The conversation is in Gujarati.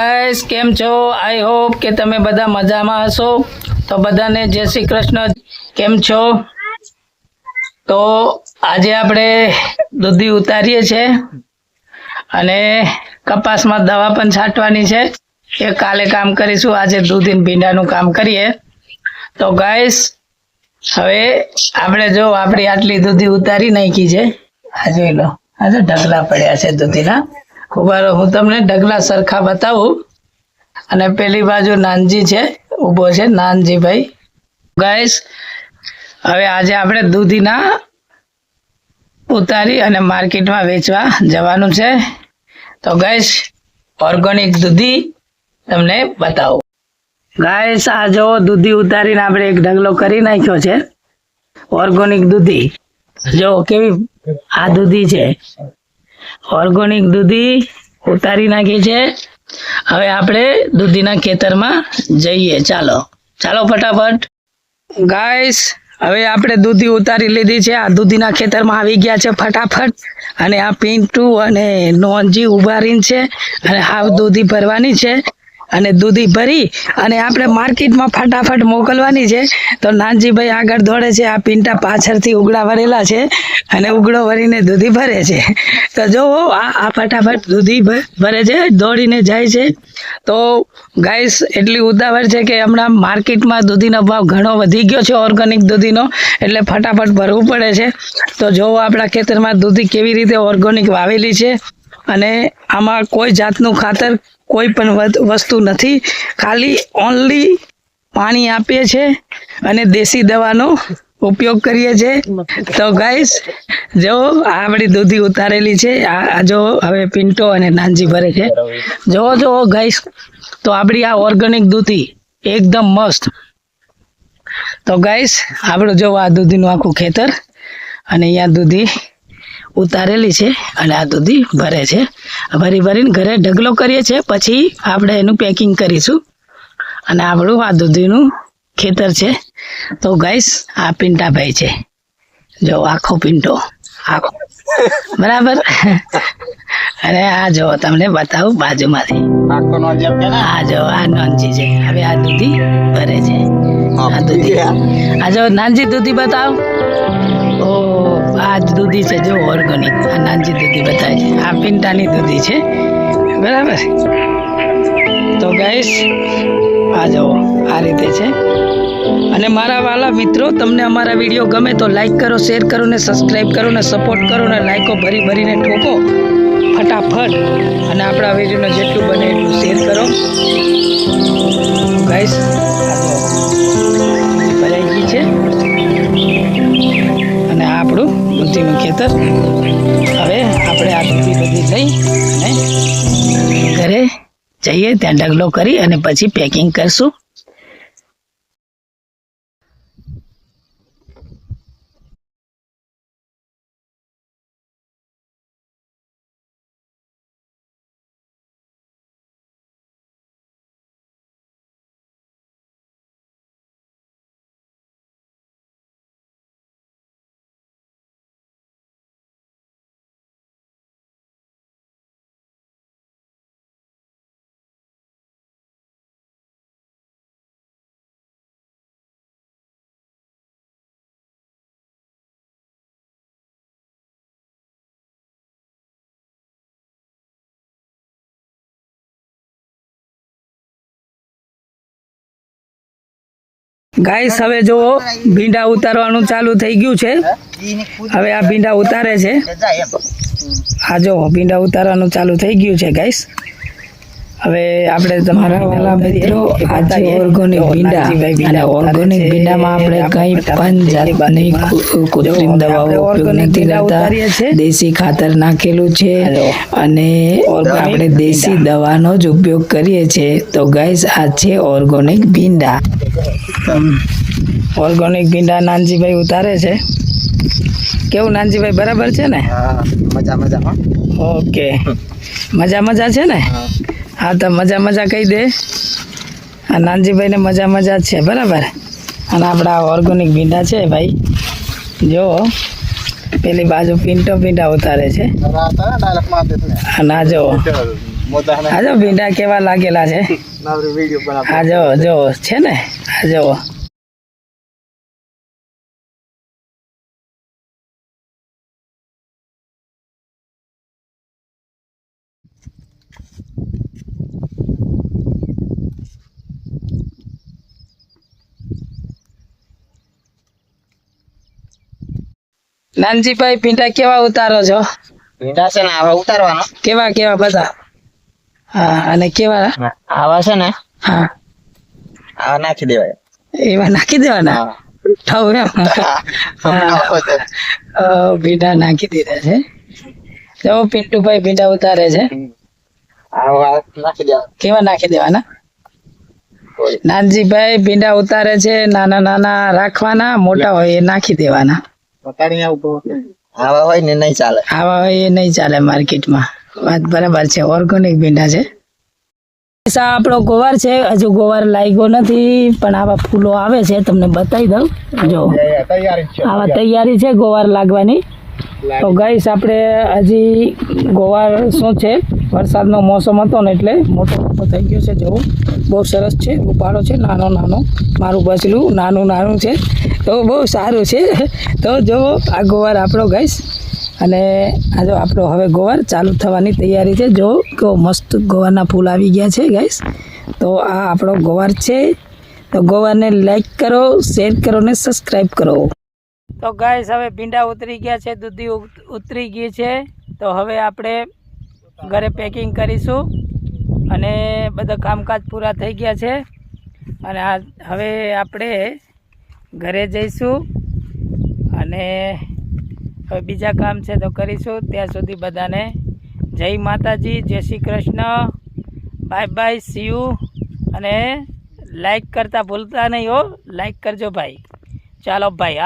ગાઈસ કેમ છો? આઈ હોપ કે તમે બધા મજામાં હશો. તો બધાને જય શ્રી કૃષ્ણ. કેમ છો? તો આજે આપણે દૂધી ઉતારીએ છે અને કપાસમાં દવા પણ છાંટવાની છે. એ કાલે કામ કરીશું. આજે દૂધી ને ભીંડાનું કામ કરીએ. તો ગાઈસ હવે આપણે જો આપણી આટલી દૂધી ઉતારી નાખી છે. આ જોઈ લો, આજે ઢગલા પડ્યા છે દૂધીના. ઉભારો, હું તમને ઢગલા સરખા બતાવું. અને પેલી બાજુ નાનજી છે, ઊભો છે નાનજીભાઈ. ગાઈસ હવે આજે આપણે દૂધીના ઉતારી અને માર્કેટમાં વેચવા જવાનું છે. તો ગાઈસ ઓર્ગેનિક દૂધી તમને બતાવું. ગાઈસ આ જો દૂધી ઉતારીને આપણે એક ઢગલો કરી નાખ્યો છે. ઓર્ગેનિક દૂધી જો કેવી આ દૂધી છે. ઓર્ગેનિક દૂધી ઉતારી નાખી છે. હવે આપણે દૂધીના ખેતરમાં જઈએ. ચાલો ચાલો ફટાફટ. ગાઈસ હવે આપણે દૂધી ઉતારી લીધી છે. આ દૂધીના ખેતરમાં આવી ગયા છે ફટાફટ. અને આ પિન્ટુ અને નોનજી ઉભા રહીને છે અને આ દૂધી ભરવાની છે. અને દૂધી ભરી અને આપણે માર્કેટમાં ફટાફટ મોકલવાની છે. તો નાનજીભાઈ આગળ દોડે છે, આ પિંટા પાછળથી ઉગડા ભરેલા છે અને ઉગડો ભરીને દૂધી ભરે છે. તો જો આ ફટાફટ દૂધી ભરે છે, દોડીને જાય છે. તો ગાઈસ એટલી ઉતાવળ છે કે હમણાં માર્કેટમાં દૂધીનો ભાવ ઘણો વધી ગયો છે ઓર્ગેનિક દૂધીનો, એટલે ફટાફટ ભરવું પડે છે. તો જો આપણા ખેતરમાં દૂધી કેવી રીતે ઓર્ગેનિક વાવેલી છે અને આમાં કોઈ જાતનું ખાતર કોઈ પણ વસ્તુ નથી, ખાલી ઓનલી પાણી આપીએ છે અને દેશી દવાનો ઉપયોગ કરીએ છીએ. તો ગાઈસ જો આપણી દૂધી ઉતારેલી છે. આ જો હવે પિન્ટો અને નાનજી ભરે છે. જો ગાઈસ તો આપણી આ ઓર્ગેનિક દૂધી એકદમ મસ્ત. તો ગાઈસ આપણું જો આ દૂધીનું આખું ખેતર અને અહીંયા દૂધી ઉતારેલી છે અને આ દૂધી ભરે છે. ભરી ભરીને ઘરે ઢગલો કરીએ છીએ, પછી આપણે એનું પેકિંગ કરીશું. અને આપણું આ દૂધીનું ખેતર છે. તો ગાઈસ આ પિંટાભાઈ છે, જો આખો પિંટો આખો બરાબર. અને આ જો તમને બતાવું બાજુમાંથી, આ જો આ નાનજી છે. હવે આ દૂધી ભરે છે. આ દૂધી આ જો નાનજી દૂધી બતાવ. ઓ આ દૂધી છે જો ઓર્ગેનિક. આ નાનજી દૂધી બતાવે છે. આ પિંટાની દૂધી છે બરાબર. તો ગાઈસ આ જો આ રીતે છે. અને મારા વાલા મિત્રો, તમને અમારા વિડીયો ગમે તો લાઈક કરો, શેર કરો ને સબસ્ક્રાઈબ કરો ને સપોર્ટ કરો ને લાઈકો ભરી ભરીને ઠોકો ફટાફટ. અને આપણા વિડીયોને જેટલું બને એટલું શેર કરો. ગાઈસ ભરાઈ ગઈ છે અને આ આપણું દૂધીનું ખેતર. હવે આપણે આ દૂધી બધી લઈ અને ઘરે જઈએ, ત્યાં ઢગલો કરી અને પછી પેકિંગ કરશું. ગાઈસ હવે જો ભીંડા ઉતારવાનું ચાલુ થઈ ગયું છે. હવે આ ભીંડા ઉતારે છે. આ જો ભીંડા ઉતારવાનું ચાલુ થઈ ગયું છે ગાઈસ. હવે આપણે તમારા વાલા મિત્રો આજે ઓર્ગેનિક ભીંડા અને ઓર્ગેનિક ભીંડામાં આપણે કંઈ પણ જાતની કૃત્રિમ દવાઓ ઉપયોગ નથી કરતા. દેશી ખાતર નાખેલું છે અને આપણે દેશી દવાનો જ ઉપયોગ કરીએ છીએ. તો ગાઈસ આ છે ઓર્ગેનિક ભીંડા. ઓર્ગેનિક ભીંડા નાનજીભાઈ ઉતારે છે. કેવું નાનજીભાઈ, બરાબર છે ને? મજા. ઓકે, મજા છે ને? હા તો મજા કહી દે. આ નાનજીભાઈને મજા છે બરાબર. અને આપણા ઓર્ગેનિક ભીંડા છે ભાઈ. જો પેલી બાજુ પિન્ટો ભીંડા ઉતારે છે. અને આ જો આ જો ભીંડા કેવા લાગેલા છે. આ જો છે ને, આ જો નાનજીભાઈ ભીંડા કેવા ઉતારો છો? ભીંડા છે ને આવા ઉતારવાનો. કેવા બધા? હા, અને કેવા? આવા છે ને, હા, આવા નાખી દેવાય. એવા નાખી દેવાના. ઠાવ એમ. ભીંડા નાખી દીધા છે. જો પિન્ટુભાઈ ભીંડા ઉતારે છે. આવા નાખી દેવાય. કેવા નાખી દેવાના? નાનજીભાઈ ભીંડા ઉતારે છે. નાના રાખવાના, મોટા હોય એ નાખી દેવાના. આવા હોય ને નહીં ચાલે. આવા હોય એ નહીં ચાલે માર્કેટમાં. વાત બરાબર છે. ઓર્ગેનિક ભીંડા છે. આ આપણો ગોવાર છે. હજુ ગોવાર લાગ્યો નથી, પણ આવા ફૂલો આવે છે. તમને બતાવી દઉં. જો આવા તૈયારી છે ગોવાર લાગવાની. તો ગાઈસ આપણે હજી ગોવાર શું છે, વરસાદનો મોસમ હતો ને એટલે મોટો થઈ ગયો છે. જો બહુ સરસ છે. રૂપાળો છે, નાનો મારું બચલું નાનું છે. તો બહુ સારું છે. તો જો આ ગોવાર આપણો ગાઈસ, અને આ જો આપણો હવે ગોવાર ચાલુ થવાની તૈયારી છે. જો કેવો મસ્ત ગોવારના ફૂલ આવી ગયા છે ગાઈસ. તો આ આપણો ગોવાર છે. તો ગોવારને લાઈક કરો, શેર કરો ને સબસ્ક્રાઈબ કરો. તો ગાઈસ હવે ભીંડા ઉતરી ગયા છે, દૂધી ઉતરી ગઈ છે. તો હવે આપણે ઘરે પેકિંગ કરીશું અને બધા કામકાજ પૂરા થઈ ગયા છે. અને આ હવે આપણે ઘરે જઈશું અને હવે બીજા કામ છે તો કરીશું. ત્યાં સુધી બધાને જય માતાજી, જય Shri Krishna, bye, see you. અને લાઈક કરતા ભૂલતા નહીં હો, લાઈક કરજો ભાઈ. ચાલો ભાઈ.